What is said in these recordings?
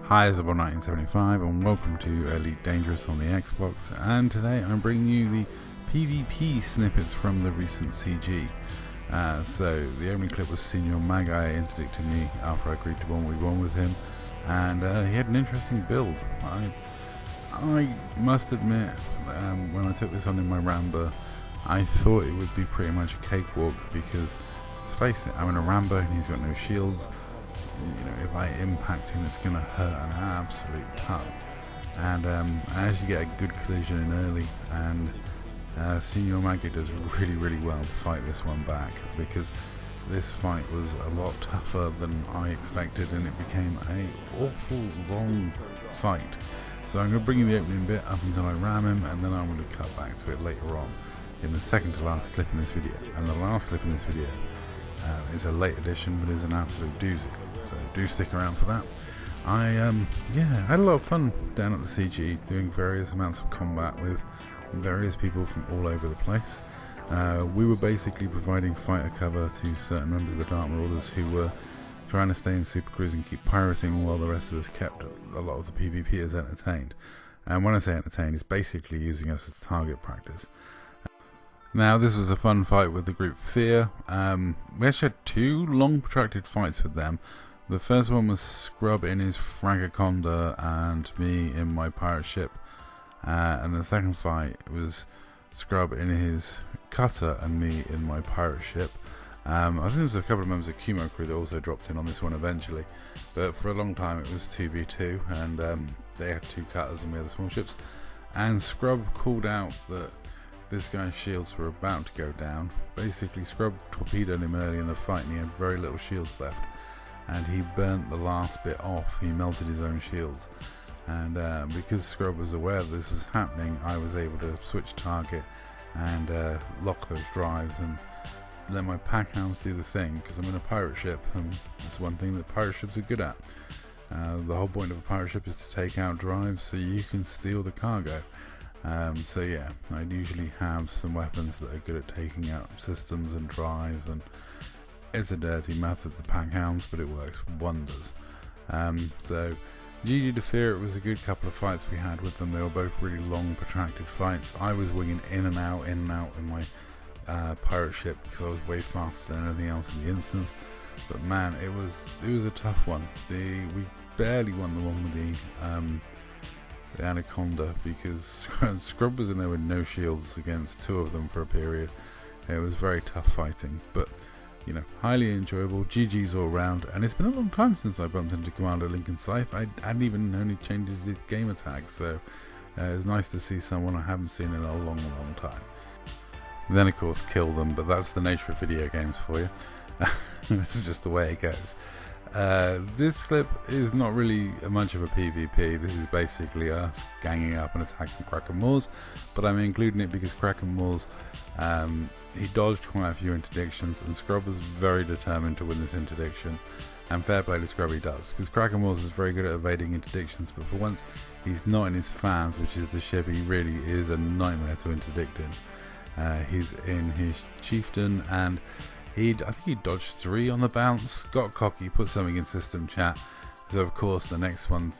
Hi, it's about 1975 and welcome to Elite Dangerous on the Xbox, and today I'm bringing you the PvP snippets from the recent CG. So the opening clip was Senior Magi interdicting me after I agreed to 1v1 with him, and he had an interesting build. I must admit, when I took this on in my Rambo, I thought it would be pretty much a cakewalk because, let's face it, I'm in a Rambo and he's got no shields. You know, if I impact him, it's going to hurt an absolute ton. And as you get a good collision in early, and Senior Magi does really well to fight this one back, because this fight was a lot tougher than I expected, and it became a awful long fight. So I'm going to bring you the opening bit up until I ram him, and then I'm going to cut back to it later on in the second to last clip in this video. And the last clip in this video is a late edition, but is an absolute doozy. So do stick around for that. I had a lot of fun down at the CG doing various amounts of combat with various people from all over the place. We were basically providing fighter cover to certain members of the Dark Marauders who were trying to stay in Super Cruise and keep pirating, while the rest of us kept a lot of the PvPers entertained. And when I say entertained, it's basically using us as target practice. Now, this was a fun fight with the group Fear. We actually had two long protracted fights with them. The first one was Scrub in his Fragaconda and me in my pirate ship, and the second fight was Scrub in his cutter and me in my pirate ship. I think there was a couple of members of Kumo crew that also dropped in on this one eventually, but for a long time it was 2v2, and they had two cutters and we had the small ships, and Scrub called out that this guy's shields were about to go down. Basically, Scrub torpedoed him early in the fight and he had very little shields left, and he burnt the last bit off. He melted his own shields, and because Scrub was aware that this was happening, I was able to switch target and lock those drives and let my pack hounds do the thing, because I'm in a pirate ship, and it's one thing that pirate ships are good at. The whole point of a pirate ship is to take out drives so you can steal the cargo. So yeah, I'd usually have some weapons that are good at taking out systems and drives, and it's a dirty method, the pack hounds, but it works wonders. So GG to Fear, it was a good couple of fights we had with them. They were both really long protracted fights. I was winging in and out in my pirate ship because I was way faster than anything else in the instance, but man, it was a tough one. We barely won the one with the Anaconda, because Scrub was in there with no shields against two of them for a period. It was very tough fighting, but you know, highly enjoyable. GG's all round, and it's been a long time since I bumped into Commander Lincoln Scythe. I hadn't even known he changed his game attack, so it was nice to see someone I haven't seen in a long time. Then of course kill them, but that's the nature of video games for you. This is just the way it goes. This clip is not really much of a PvP. This is basically us ganging up and attacking Kraken Moors, but I'm including it because Kraken Moors, he dodged quite a few interdictions, and Scrub was very determined to win this interdiction, and fair play to Scrub, he does, because Kraken Moors is very good at evading interdictions, but for once he's not in his fans, which is the ship he really is a nightmare to interdict in. He's in his Chieftain, and I think he dodged 3 on the bounce, got cocky, put something in system chat, so of course the next one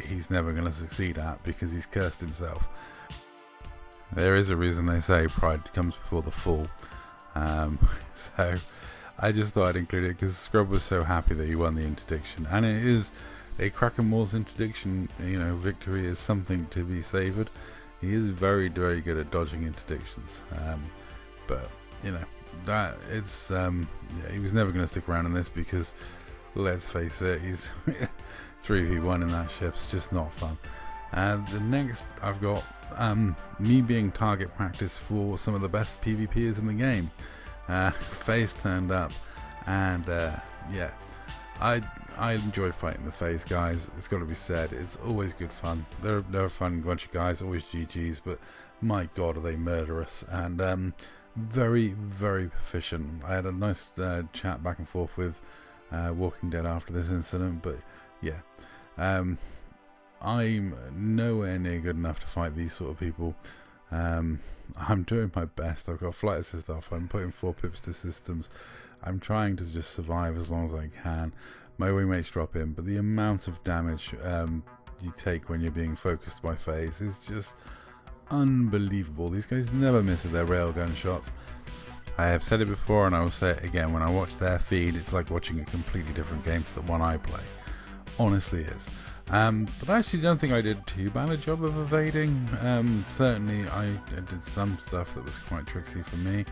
he's never going to succeed at because he's cursed himself. There is a reason they say pride comes before the fall, so I just thought I'd include it because Scrub was so happy that he won the interdiction, and it is a Kraken Moors interdiction. You know, victory is something to be savoured. He is very good at dodging interdictions, but you know, that it's yeah, he was never going to stick around in this because, let's face it, he's 3v1 in that ship's just not fun. The next I've got me being target practice for some of the best PvPers in the game. FaZe turned up, and yeah, I enjoy fighting the FaZe guys. It's got to be said, it's always good fun. They're a fun bunch of guys, always GGs, but my god, are they murderous, and very proficient. I had a nice chat back and forth with Walking Dead after this incident, but yeah, I'm nowhere near good enough to fight these sort of people. I'm doing my best. I've got flight assist off, I'm putting 4 pips to systems, I'm trying to just survive as long as I can, my wingmates drop in, but the amount of damage you take when you're being focused by FaZe is just unbelievable. These guys never miss their railgun shots. I have said it before and I will say it again, when I watch their feed, it's like watching a completely different game to the one I play. Honestly is. But I actually don't think I did too bad a job of evading. Certainly I did some stuff that was quite tricksy for me.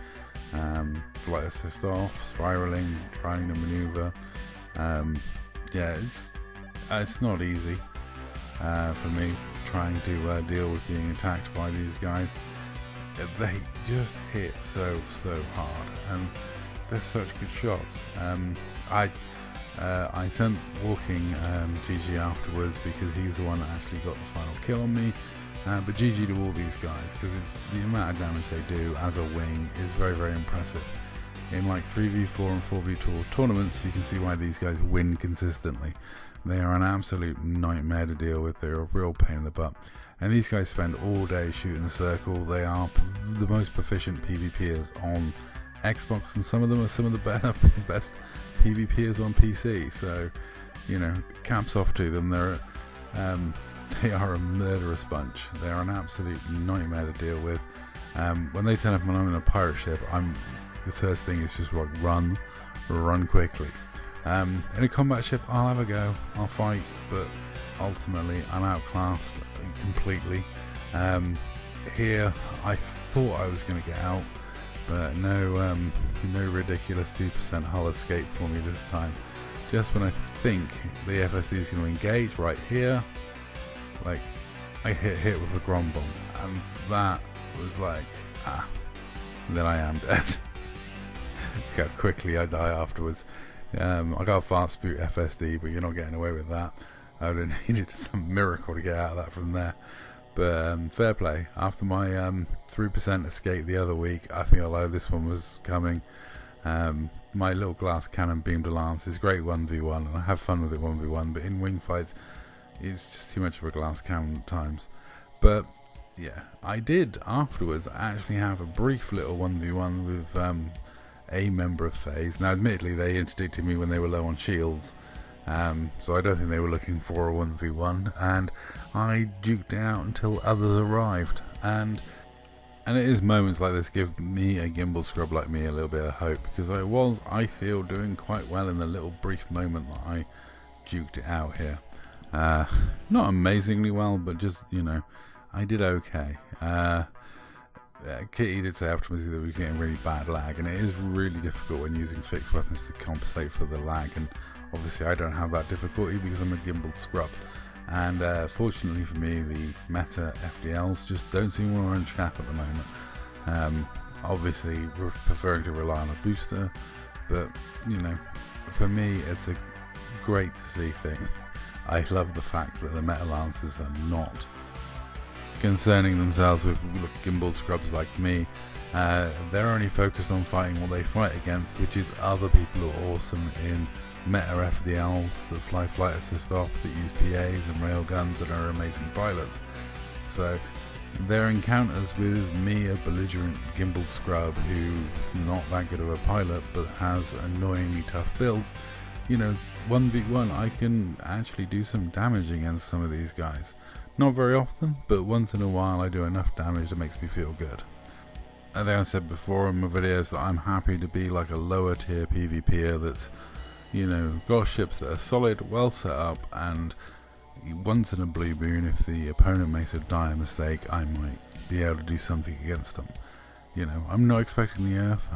Flight assist off, spiraling, trying to maneuver. Yeah, it's not easy for me trying to deal with being attacked by these guys. They just hit so hard, and they're such good shots. I sent walking GG afterwards because he's the one that actually got the final kill on me. But GG to all these guys, because it's the amount of damage they do as a wing is very impressive. In like 3v4 and 4v2 tournaments, you can see why these guys win consistently. They are an absolute nightmare to deal with. They're a real pain in the butt. And these guys spend all day shooting the circle. They are the most proficient PvPers on Xbox, and some of them are some of the best PvPers on PC. So, you know, caps off to them. They are a murderous bunch. They are an absolute nightmare to deal with. When they turn up when I'm in a pirate ship, the first thing is just like run quickly. In a combat ship, I'll have a go, I'll fight, but ultimately I'm outclassed completely. Here, I thought I was going to get out, but no ridiculous 2% hull escape for me this time. Just when I think the FSD is going to engage, right here, like I hit with a grom bomb, and that was like, then I am dead. Look how quickly I die afterwards. I got a fast boot FSD, but you're not getting away with that. I would have needed some miracle to get out of that from there. But fair play. After my 3% escape the other week, I think although this one was coming, my little glass cannon beam to lance is great 1v1, and I have fun with it 1v1, but in wing fights it's just too much of a glass cannon at times. But yeah, I did afterwards actually have a brief little 1v1 with a member of FaZe. Now admittedly they interdicted me when they were low on shields, so I don't think they were looking for a 1v1, and I duked it out until others arrived, and it is moments like this give me, a gimbal scrub like me, a little bit of hope, because I feel doing quite well in the little brief moment that I duked it out here. Not amazingly well, but just, you know, I did okay. Kitty did say afterwards that we were getting really bad lag, and it is really difficult when using fixed weapons to compensate for the lag, and obviously I don't have that difficulty because I'm a gimbal scrub. And fortunately for me, the meta FDLs just don't seem to run chap at the moment. Obviously we're preferring to rely on a booster, but you know, for me it's a great to see thing. I love the fact that the meta lancers are not concerning themselves with gimbal scrubs like me. They're only focused on fighting what they fight against, which is other people who are awesome in meta FDLs that fly flight assist off, that use PAs and railguns and are amazing pilots. So their encounters with me, a belligerent gimbal scrub who's not that good of a pilot but has annoyingly tough builds, you know, 1v1 I can actually do some damage against some of these guys. Not very often, but once in a while I do enough damage that makes me feel good. I think I said before in my videos that I'm happy to be like a lower tier PvPer that's, you know, got ships that are solid, well set up, and once in a blue moon, if the opponent makes a dire mistake, I might be able to do something against them. You know, I'm not expecting the Earth.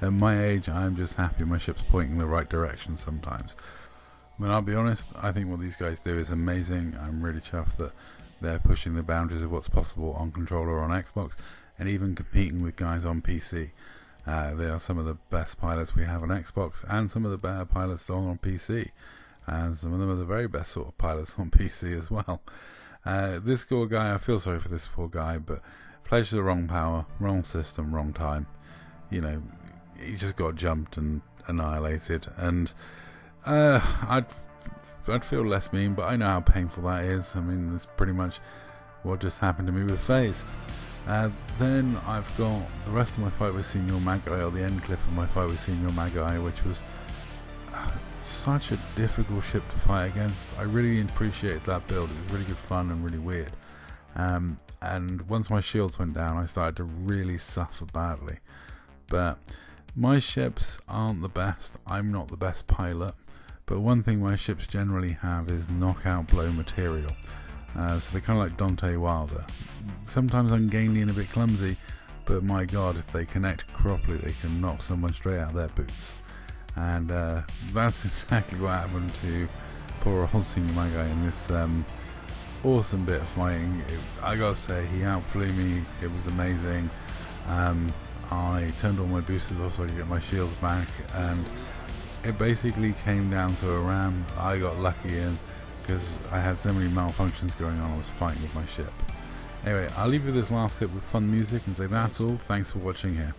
At my age, I'm just happy my ship's pointing the right direction sometimes. But I'll be honest, I think what these guys do is amazing. I'm really chuffed that they're pushing the boundaries of what's possible on controller on Xbox, and even competing with guys on PC. They are some of the best pilots we have on Xbox, and some of the better pilots on PC. And some of them are the very best sort of pilots on PC as well. This poor guy, I feel sorry for this poor guy, but pledged the wrong power, wrong system, wrong time. You know, he just got jumped and annihilated, and I'd feel less mean, but I know how painful that is. I mean, that's pretty much what just happened to me with FaZe. Then I've got the rest of my fight with Senior Magi, or the end clip of my fight with Senior Magi, which was such a difficult ship to fight against. I really appreciated that build. It was really good fun and really weird. And once my shields went down, I started to really suffer badly. But my ships aren't the best. I'm not the best pilot. But one thing my ships generally have is knockout blow material. So they're kind of like Dante Wilder. Sometimes ungainly and a bit clumsy, but my god, if they connect properly, they can knock someone straight out of their boots. And that's exactly what happened to poor old Senior My Guy in this awesome bit of fighting. I gotta say, he outflew me. It was amazing. I turned all my boosters off so I could get my shields back, and it basically came down to a ram. I got lucky in because I had so many malfunctions going on. I was fighting with my ship. Anyway, I'll leave you this last clip with fun music and say that's all. Thanks for watching here.